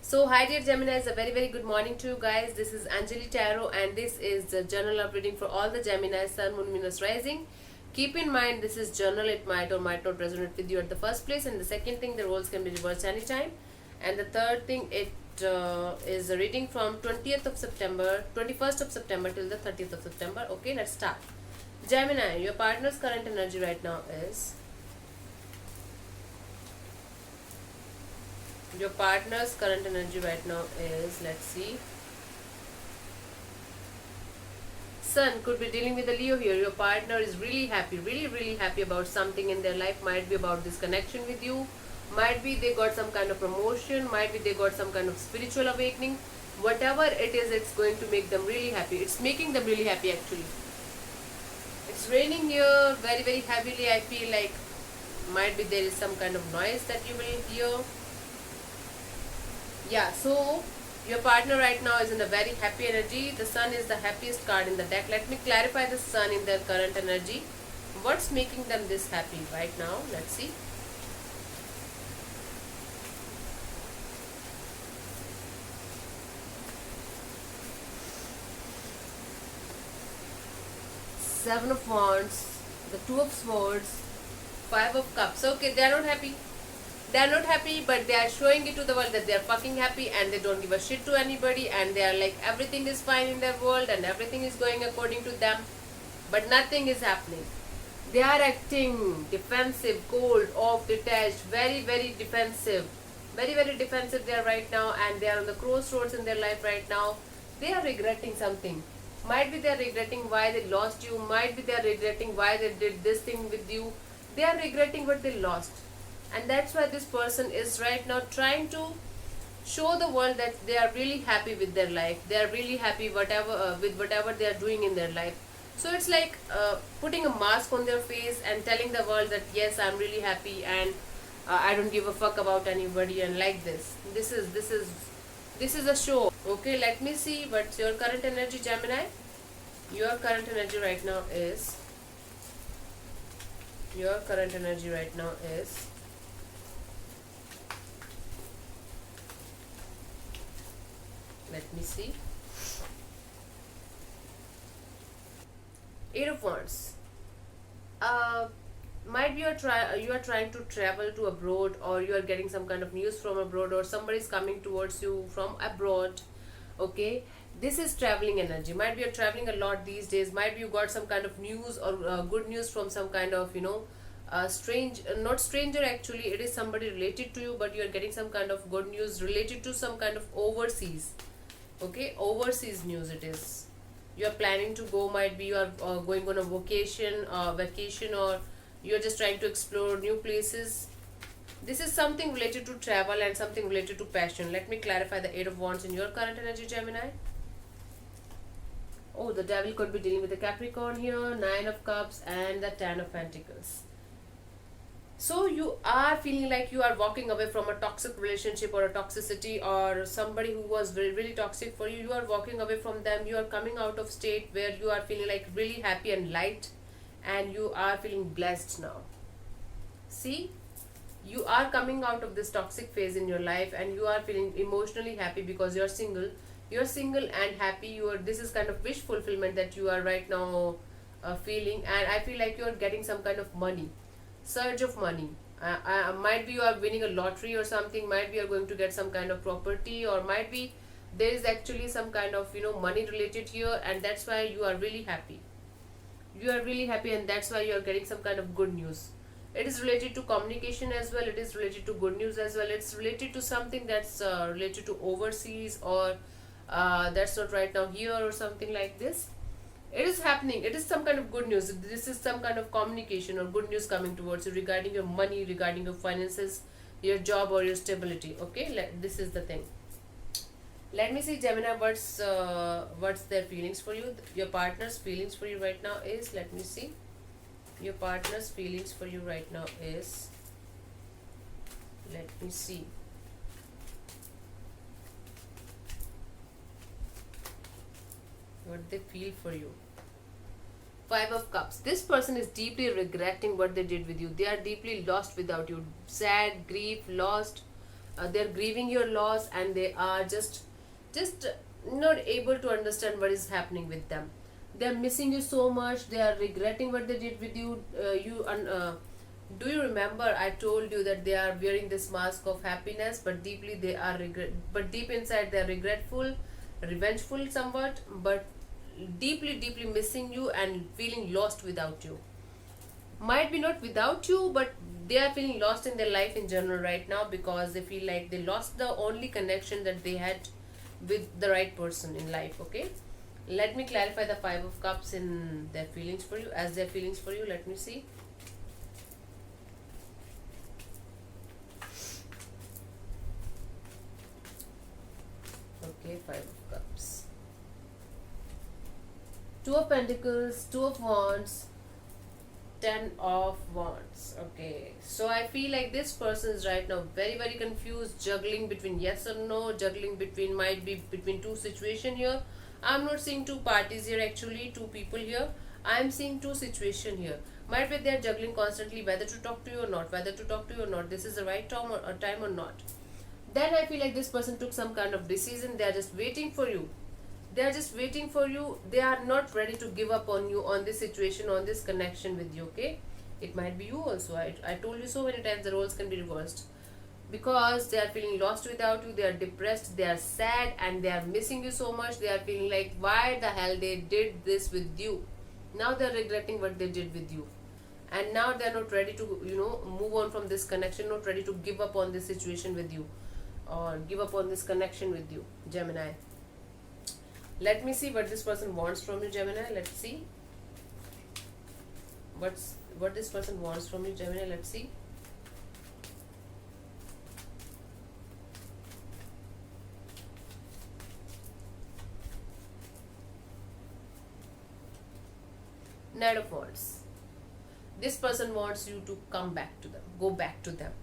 So, hi dear Geminis, a very good morning to you guys. This is Anjali Tarot, and this is the journal of reading for all the Geminis, Sun, Moon, Venus, Rising. Keep in mind, this is journal. It might or might not resonate with you at the first place, and the second thing, the roles can be reversed anytime, and the third thing, it is a reading from 20th of September, 21st of September till the 30th of September. Okay, let's start. Gemini, your partner's current energy right now is. Your partner's current energy right now is, let's see. Sun could be dealing with a Leo here. Your partner is really happy, really happy about something in their life. Might be about this connection with you. Might be they got some kind of promotion. Might be they got some kind of spiritual awakening. Whatever it is, it's going to make them really happy. It's making them really happy actually. It's raining here very heavily. I feel like might be there is some kind of noise that you will hear. Yeah, so your partner right now is in a very happy energy. The sun is the happiest card in the deck. Let me clarify the sun in their current energy. What's making them this happy right now? Let's see. Seven of Wands, the Two of Swords, Five of Cups. Okay, they are not happy. They are not happy, but they are showing it to the world that they are fucking happy and they don't give a shit to anybody, and they are like everything is fine in their world and everything is going according to them, but nothing is happening. They are acting defensive, cold, off, detached, very defensive. Very defensive they are right now, and they are on the crossroads in their life right now. They are regretting something. Might be they are regretting why they lost you. Might be they are regretting why they did this thing with you. They are regretting what they lost, and that's why this person is right now trying to show the world that they are really happy with their life. They are really happy with whatever they are doing in their life. So it's like putting a mask on their face and telling the world that yes, I'm really happy, and I don't give a fuck about anybody, and like this is a show. Okay, let me see what's your current energy, Gemini. Your current energy right now is. Your current energy right now is. Let me see. Eight of Wands. Might be you are trying to travel to abroad, or you are getting some kind of news from abroad, or somebody is coming towards you from abroad. Okay, this is traveling energy. Might be you're traveling a lot these days. Might be you got some kind of news or good news from some kind of strange, not stranger actually. It is somebody related to you, but you are getting some kind of good news related to some kind of overseas. Okay, overseas news it is. You are planning to go. Might be you are going on a vacation, or you are just trying to explore new places. This is something related to travel and something related to passion. Let me clarify the Eight of Wands in your current energy, Gemini. Oh, the devil could be dealing with the Capricorn here, Nine of Cups and the Ten of Pentacles. So you are feeling like you are walking away from a toxic relationship or a toxicity, or somebody who was really toxic for you. You are walking away from them. You are coming out of state where you are feeling like really happy and light, and you are feeling blessed now. See, you are coming out of this toxic phase in your life, and you are feeling emotionally happy because you are single. You are single and happy. This is kind of wish fulfillment that you are right now feeling, and I feel like you are getting some kind of money, surge of money. Might be you are winning a lottery or something. Might be you are going to get some kind of property, or might be there is actually some kind of money related here, and that's why you are really happy. You are really happy, and that's why you are getting some kind of good news. It is related to communication as well. It is related to good news as well. It's related to something that's related to overseas, or that's not right now here, or something like this. It is happening. It is some kind of good news. This is some kind of communication or good news coming towards you regarding your money, regarding your finances, your job, or your stability. Okay, this is the thing. Let me see, Gemini, what's their feelings for you. Your partner's feelings for you right now is, let me see. Your partner's feelings for you right now is, let me see. What they feel for you. Five of Cups. This person is deeply regretting what they did with you. They are deeply lost without you. Sad, grief, lost. they're grieving your loss, and they are just not able to understand what is happening with them. They're missing you so much, they are regretting what they did with you. Do you remember I told you that they are wearing this mask of happiness, but deeply they are regret, but deep inside they are regretful, revengeful somewhat, but deeply missing you and feeling lost without you. Might be not without you, but they are feeling lost in their life in general right now, because they feel like they lost the only connection that they had with the right person in life. Okay, let me clarify the Five of Cups in their feelings for you, as their feelings for you. Let me see. Okay, Five of Cups, Two of Pentacles, Two of Wands, Ten of Wands. Okay, so I feel like this person is right now very confused, juggling between yes or no, juggling between, might be between two situation here. I'm not seeing two parties here, actually two people here. I'm seeing two situation here. Might be they're juggling constantly whether to talk to you or not, whether to talk to you or not, this is the right time or not. Then I feel like this person took some kind of decision. They are just waiting for you. They are just waiting for you. They are not ready to give up on you, on this situation, on this connection with you. Okay, it might be you also. I told you so many times the roles can be reversed, because they are feeling lost without you. They are depressed, they are sad, and they are missing you so much. They are feeling like why the hell they did this with you. Now they are regretting what they did with you, and now they are not ready to move on from this connection, not ready to give up on this situation with you, or give up on this connection with you, Gemini. Let me see what this person wants from you, Gemini. Let's see. What this person wants from you, Gemini. Let's see. Knight of Wands. This person wants you to come back to them, go back to them.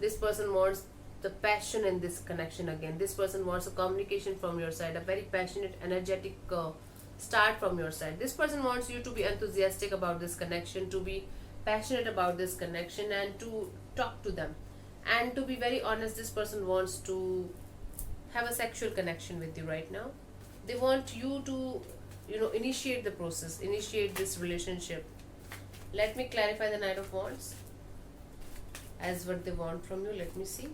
This person wants the passion in this connection again. This person wants a communication from your side, a very passionate, energetic start from your side. This person wants you to be enthusiastic about this connection, to be passionate about this connection, and to talk to them. And to be very honest, this person wants to have a sexual connection with you right now. They want you to, initiate the process, initiate this relationship. Let me clarify the Knight of Wands as what they want from you. Let me see.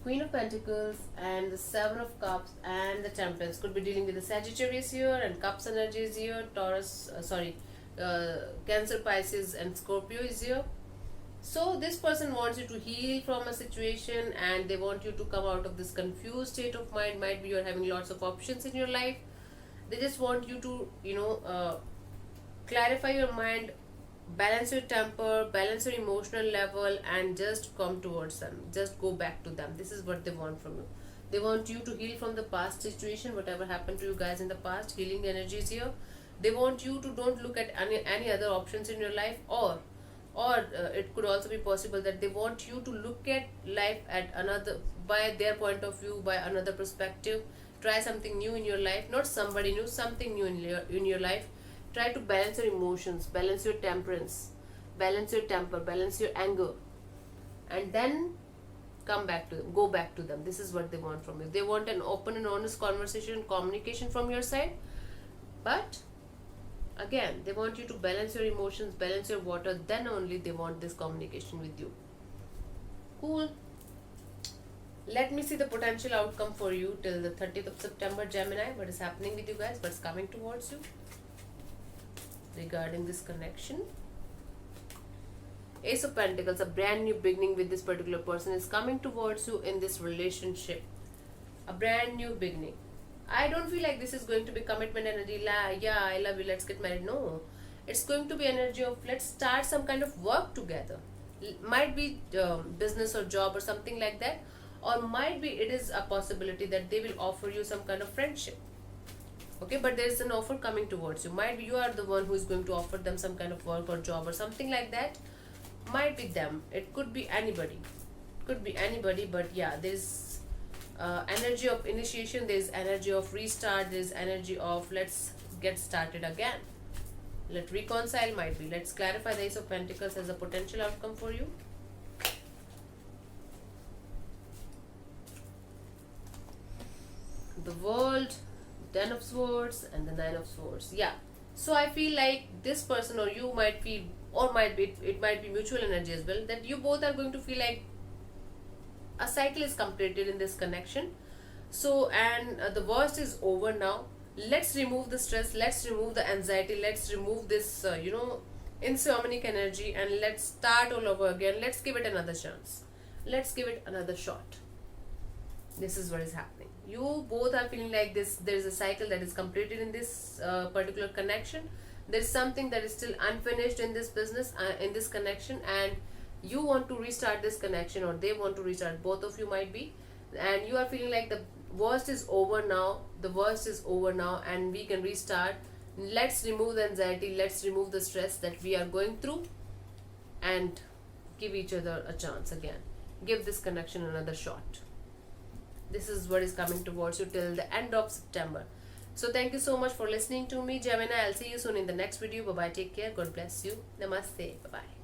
Queen of Pentacles and the Seven of Cups and the Temperance. Could be dealing with the Sagittarius here, and Cups energies here. Taurus, Cancer, Pisces and Scorpio is here. So this person wants you to heal from a situation, and they want you to come out of this confused state of mind. Might be you're having lots of options in your life. They just want you to, clarify your mind, balance your temper, balance your emotional level, and just come towards them. Just go back to them. This is what they want from you. They want you to heal from the past situation, whatever happened to you guys in the past. Healing energies here. They want you to don't look at any other options in your life, or it could also be possible that they want you to look at life at another, by their point of view, by another perspective. Try something new in your life, not somebody new, something new in your life. Try to balance your emotions, balance your temperance, balance your temper, balance your anger, and then go back to them. This is what they want from you. They want an open and honest conversation, communication from your side, but again, they want you to balance your emotions, balance your water, then only they want this communication with you. Cool. Let me see the potential outcome for you till the 30th of September, Gemini. What is happening with you guys? What's coming towards you regarding this connection? Ace of Pentacles, a brand new beginning with this particular person is coming towards you in this relationship. A brand new beginning. I don't feel like this is going to be commitment energy. Yeah, I love you, let's get married. No. It's going to be energy of let's start some kind of work together. Might be business or job or something like that. Or might be it is a possibility that they will offer you some kind of friendship. Okay, but there is an offer coming towards you. Might be you are the one who is going to offer them some kind of work or job or something like that. Might be them. It could be anybody. Could be anybody, but yeah, there's energy of initiation, there's energy of restart, there's energy of let's get started again. Let reconcile might be. Let's clarify the Ace of Pentacles as a potential outcome for you. The World, Ten of Swords, and the Nine of Swords. Yeah. So I feel like this person or you might feel, or might be, it might be mutual energy as well, that you both are going to feel like a cycle is completed in this connection. So, and the worst is over now. Let's remove the stress, let's remove the anxiety, let's remove this insomniac energy, and let's start all over again. Let's give it another chance, let's give it another shot. This is what is happening. You both are feeling like this, there is a cycle that is completed in this particular connection. There is something that is still unfinished in this business, in this connection, and you want to restart this connection, or they want to restart, both of you might be, and you are feeling like the worst is over now, the worst is over now, and we can restart. Let's remove the anxiety, let's remove the stress that we are going through, and give each other a chance again. Give this connection another shot. This is what is coming towards you till the end of September. So thank you so much for listening to me, Gemini. I'll see you soon in the next video. Bye bye, take care, God bless you, namaste, bye bye.